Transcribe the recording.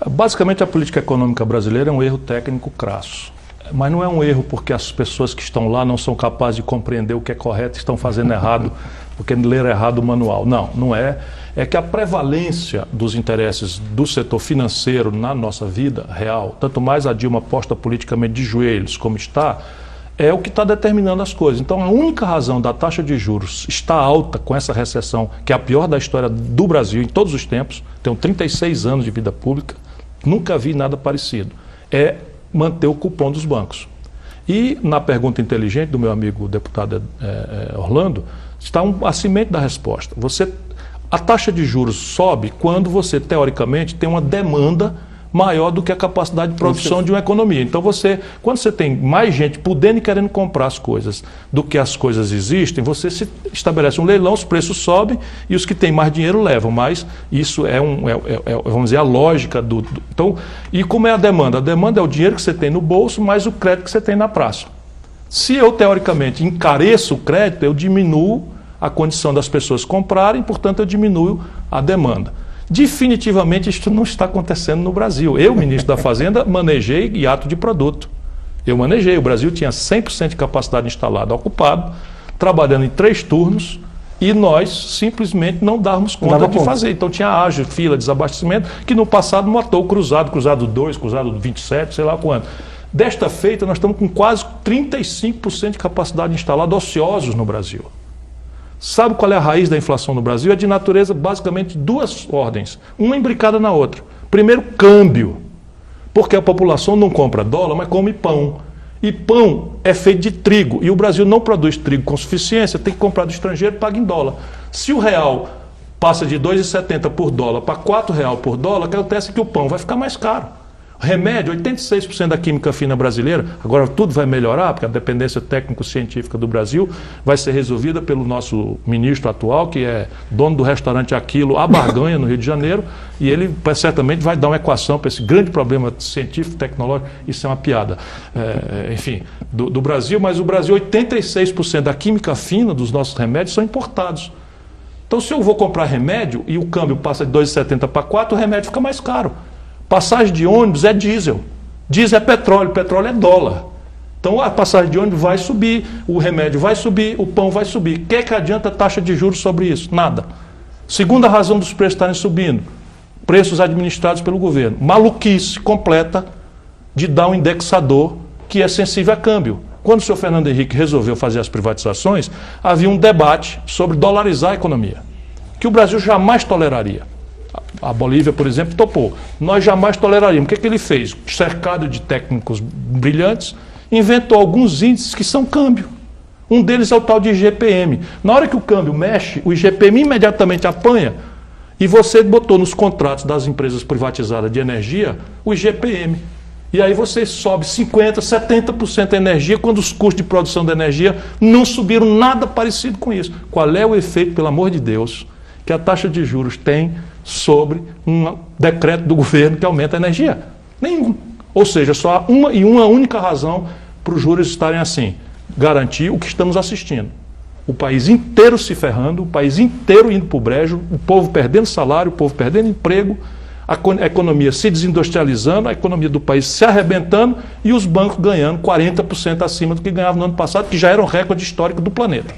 Basicamente, a política econômica brasileira é um erro técnico crasso. Mas não é um erro porque as pessoas que estão lá não são capazes de compreender o que é correto e estão fazendo errado, porque leram errado o manual. Não, não é. É que a prevalência dos interesses do setor financeiro na nossa vida real, tanto mais a Dilma posta politicamente de joelhos como está, é o que está determinando as coisas. Então, a única razão da taxa de juros estar alta com essa recessão, que é a pior da história do Brasil em todos os tempos, tenho 36 anos de vida pública, nunca vi nada parecido, é manter o cupom dos bancos. E na pergunta inteligente do meu amigo deputado Orlando, está a semente da resposta. A taxa de juros sobe quando você, teoricamente, tem uma demanda maior do que a capacidade de produção de uma economia. Então, quando você tem mais gente podendo e querendo comprar as coisas do que as coisas existem, você se estabelece um leilão, os preços sobem e os que têm mais dinheiro levam. Mas isso vamos dizer, a lógica Então, e como é a demanda? A demanda é o dinheiro que você tem no bolso mais o crédito que você tem na praça. Se eu, teoricamente, encareço o crédito, eu diminuo a condição das pessoas comprarem, portanto, eu diminuo a demanda. Definitivamente, isso não está acontecendo no Brasil. Eu, ministro da Fazenda, manejei hiato de produto. Eu manejei. O Brasil tinha 100% de capacidade instalada, ocupado, trabalhando em 3 turnos, e nós simplesmente não dávamos conta de fazer. Então tinha ágio, fila, desabastecimento, que no passado matou o cruzado 2, cruzado 27, sei lá quanto. Desta feita, nós estamos com quase 35% de capacidade instalada ociosos no Brasil. Sabe qual é a raiz da inflação no Brasil? É de natureza, basicamente, 2 ordens, uma imbricada na outra. Primeiro, câmbio, porque a população não compra dólar, mas come pão. E pão é feito de trigo, e o Brasil não produz trigo com suficiência, tem que comprar do estrangeiro e paga em dólar. Se o real passa de 2,70 por dólar para R$4 por dólar, acontece que o pão vai ficar mais caro. Remédio, 86% da química fina brasileira, agora tudo vai melhorar, porque a dependência técnico-científica do Brasil vai ser resolvida pelo nosso ministro atual, que é dono do restaurante Aquilo, a Barganha, no Rio de Janeiro, e ele certamente vai dar uma equação para esse grande problema científico, tecnológico, isso é uma piada, enfim, do Brasil, mas o Brasil, 86% da química fina dos nossos remédios são importados. Então, se eu vou comprar remédio e o câmbio passa de 2,70 para 4, o remédio fica mais caro. Passagem de ônibus é diesel. Diesel é petróleo é dólar. Então a passagem de ônibus vai subir, o remédio vai subir, o pão vai subir. O que é que adianta a taxa de juros sobre isso? Nada. Segunda razão dos preços estarem subindo, preços administrados pelo governo. Maluquice completa de dar um indexador que é sensível a câmbio. Quando o senhor Fernando Henrique resolveu fazer as privatizações, havia um debate sobre dolarizar a economia, que o Brasil jamais toleraria. A Bolívia, por exemplo, topou. Nós jamais toleraríamos. O que é que ele fez? Cercado de técnicos brilhantes, inventou alguns índices que são câmbio. Um deles é o tal de IGPM. Na hora que o câmbio mexe, o IGPM imediatamente apanha e você botou nos contratos das empresas privatizadas de energia o IGPM. E aí você sobe 50%, 70% da energia, quando os custos de produção da energia não subiram nada parecido com isso. Qual é o efeito, pelo amor de Deus, que a taxa de juros tem sobre um decreto do governo que aumenta a energia? Nenhum. Ou seja, só há uma única razão para os juros estarem assim: garantir o que estamos assistindo. O país inteiro se ferrando, o país inteiro indo para o brejo, o povo perdendo salário, o povo perdendo emprego, a economia se desindustrializando, a economia do país se arrebentando e os bancos ganhando 40% acima do que ganhavam no ano passado, que já era um recorde histórico do planeta.